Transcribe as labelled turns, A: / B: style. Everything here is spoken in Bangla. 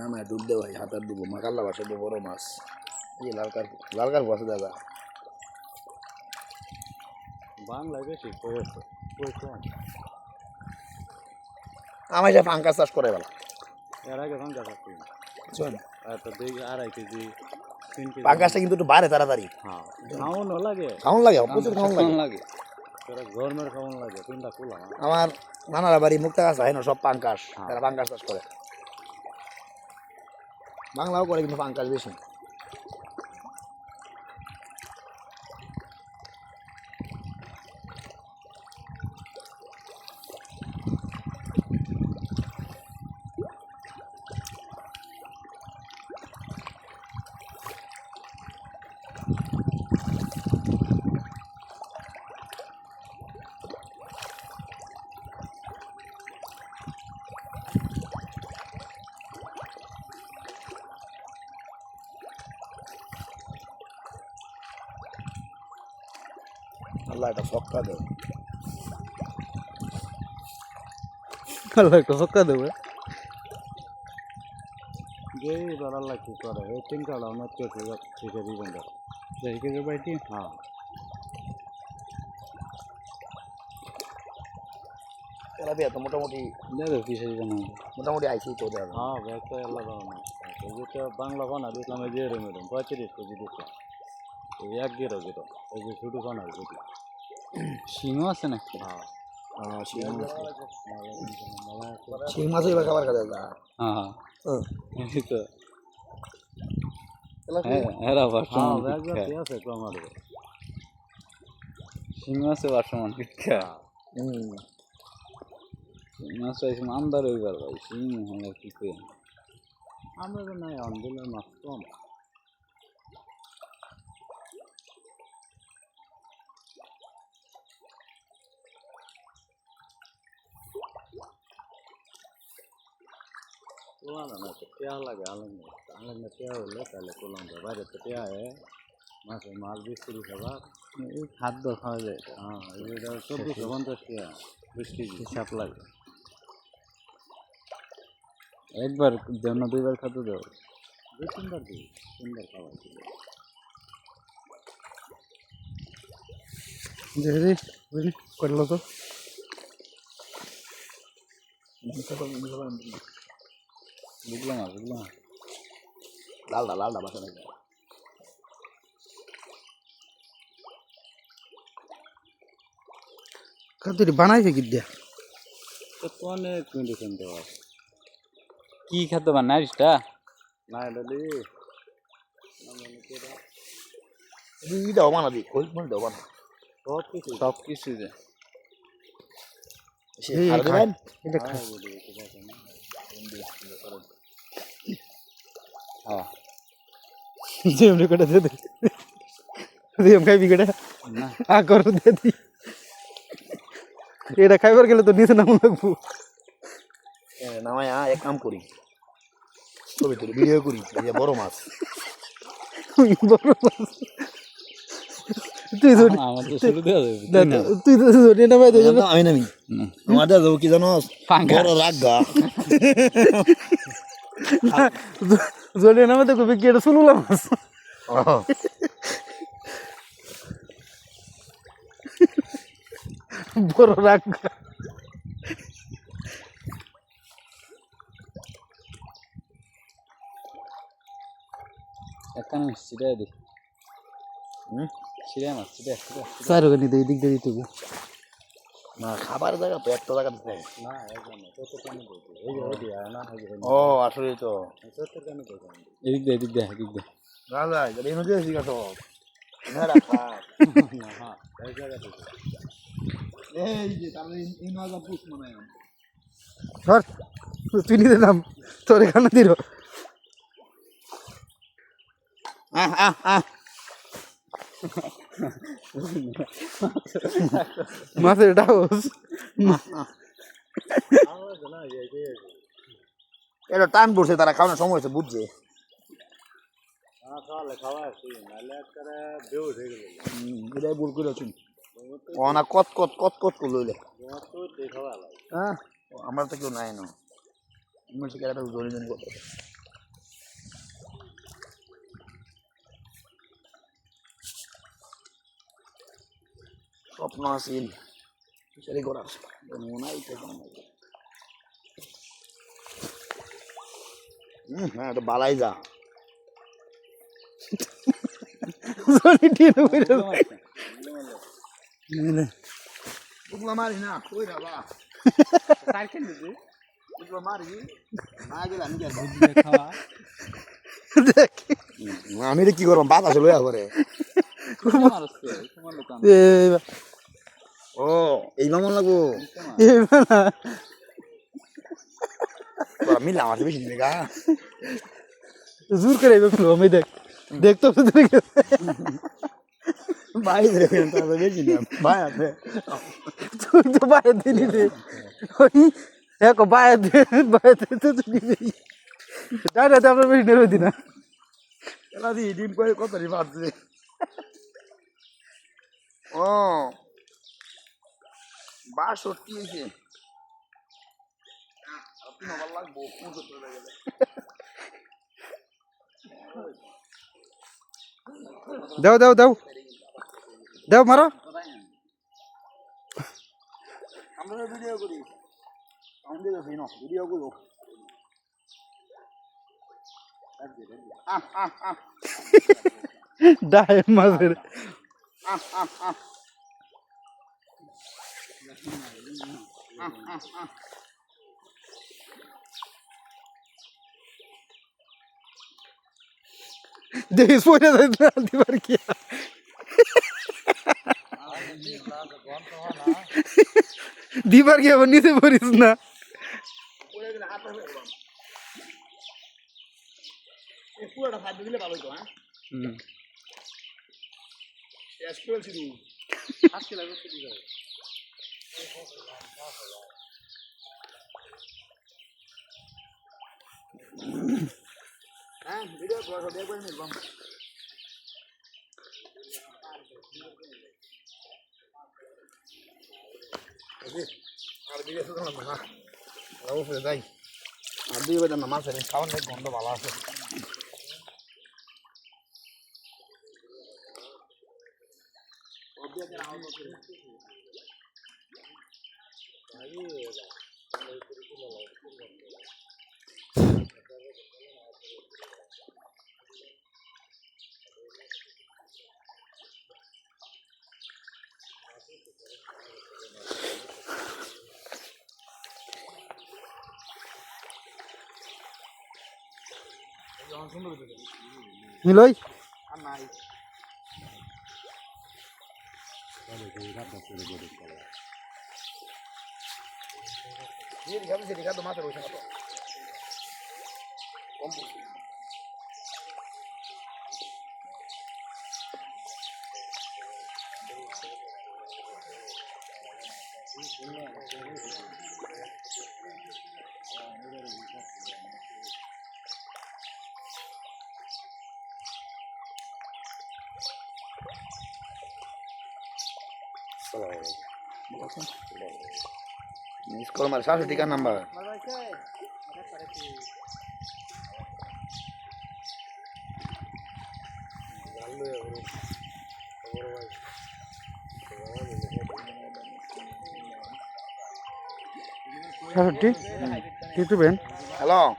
A: না না ডুব দে ভাই হাতার দিব মাকাল্লা বাসে বড় মাছ এই লালকার বসে দাদা
B: বাংলায় বেশি করেছে
A: আমার যা পাঙ্কাস চাষ করে বেলা
B: এর আগে ভাঙ্গা থাকতো তো 2.5 কেজি 3 কেজি
A: পাঙ্কাসটা কিন্তু একটু বাড়ে তাড়াতাড়ি
B: হ্যাঁ খাওয়ানো লাগে
A: প্রচুর খাওয়ান লাগে
B: গরমের খাওয়ানো লাগে তিনটা কুলা
A: আমার নানারা বাড়ি মুক্তা গাছ হয় না সব পাঙ্কাস তারা পাঙ্কাস চাষ করে বাংলাও করে কিন্তু পাঙ্কাস বেশি আল্লাহ একটা ছক্কা দেব
C: আল্লাহ একটা ছক্কা দেবে
B: যেই আল্লাহ কি করে এই 3 কালা আমার কেটে শিখে দিবেন
C: যাই কেজি বাইটি
B: হ্যাঁ
A: তেলাপিয়া তো মোটামুটি
C: দেখো কি সেই জানা
A: মোটামুটি আইসি তো দেওয়া
B: হ্যাঁ ব্যাগটা আল্লাহ না এই যে বাংলা বানা দিলাম এই যে রেমেডম 35 কেজি দিতে এই 1 গিরো এই যে ছোট বানা যদি
C: শিঙও আছে নাকি
B: হ্যাঁ
A: শিং মাছই বা খাবার খাওয়া যায়
C: হ্যাঁ এই তো এরা বর্তমান
B: ব্যাগ আছে তো আমার
C: শিং আছে বর্তমান পিঠা মাছ আছে আমদার হইবার ভাই শিং হলো কি করে
B: আমরা তো নাই আন্দোলন মাছ কম কোলানো না তো পেয়া লাগে আলম না পেয়া হলে তাহলে কোলান যায় বাইরে তো পেয়া মাছ বিক্রি খাবার
C: এই খাদ্য খাওয়া যায়
B: হ্যাঁ এটা 2450 টাকা 20 কেজি
C: হিসাব লাগে একবার দেও না দুইবার খাদ্য দেও
B: 2-3 দিই 3 খাবার দিই
C: দেখি বুঝলি করলো তো বুঝলাম
A: লালটা বাসা নাকি
C: কাতুরি বানাইছে কি দিয়া
B: তো অনেক মেডিসিন দেওয়া
C: কি খাদ্য বানাইছটা
B: না ডালি
A: দাও বানাবি কই মনে দাও বানা
B: সব কিছু দে
A: আর দেবেন
C: এটা খা
B: হ্যাঁ
C: যেমনি করে দে দে দিম খাইবি কেডা
B: না
C: আ কর দে দি এটা খাইবার গেলে তো নিচে নাম লাগবো
A: নামায় এক কাম করি ছবি তুলি ভিডিও করি এই যে বড় মাছ
C: বড় মাছ। তুই যদি
B: আমার তো শুরু দেওয়া যাবে
C: তুই যদি নামাই দে
A: আমি নামি আমার দাদা কি জানো বড় রাগা
C: যদি নামাই দে কবি কি এটা শুনলাম মাছ বড় রাগা
B: একটা আমি সিধা দি সিধা মাছ সিধা
C: চার ওখানে দিক দিয়ে দিতে
A: না খাবার জায়গা তো একটা জায়গা দিতে
B: না একদম কত পানি দিতে এই যে ওই দিয়া না হয়
A: ও আসলে তো
B: কত পানি দিতে
C: এদিক দে
A: রাজা যদি নদী আছে কাটো না রাখা
B: না হ্যাঁ এই জায়গা থেকে
A: এই যে তাহলে এই নজা পুষ মনে হয়
C: ধর তুই নিতে নাম তোর এখানে দিল মাছের ডাউস
A: এটা টান পড়ছে তারা খাওয়ানোর সময় হয়েছে বুঝছে
B: খাওয়া আসি নাহলে একটা বেউ হয়ে গেল
A: এটাই ভুল করে আছেন অনা কত কত কত কত করে লইলে
B: খাওয়া
A: হ্যাঁ আমরা তো কেউ নাই না Masih kira tahu zone zone kok. Top nasil. Jadi goras. Dan mulai itu kan. Nah ada balai za.
C: Zone dia beres. Ini.
A: Bukan mari na, kau ina ba. Tarkin itu. Bukan mari. Nah jalan ni jalan.
B: খাওয়া
C: দেখ
A: আমি রে কি করব বাতাস লইয়া করে
B: মারছে তোমার লোক
A: ও এই মামন লাগবো মিলা আমার বেশি দিলে গা
C: জোর করে এবার ফেলো আমি দেখ দেখ তো তোদের
A: ভাই রে তো বেশি না ভাই আছে
C: তুই তো বাইরে দিলি রে ওই এক বাইরে তো তুই দিবি দাঁড়া তো আমরা বেশি নেবে দিনা
A: এলা দি ডিম কই কত রি পারছে ও 62 হইছে আপনি ভালো লাগবো পুজো চলে গেলে
C: দাও দাও দাও দাও মারো
A: আমরা ভিডিও করি আমাদের ভিনো ভিডিও করব
C: ডায় মাঝের দেখিস পয়সা দিবার কি দিবার কি আবার নিচে পড়িস না
A: পুরোটা খাদ্য দিলে ভালো হতো হ্যাঁ শেষ করেছি তুমি আজকে লাগবে ছুটি যাবে হ্যাঁ ভিডিও করে দেখবেন নিলাম আর ভিডিও তো না না অবশ্যই যাই আর দুই বাজার না মাছের খাওয়ার নাই গন্ধ ভালো আছে
C: মিলই
A: আর নাই Jadi kan tomat terus apa? Kompos. Ini sekolah mana? Saya tiga nambah.
C: Itu Ben.
A: Halo.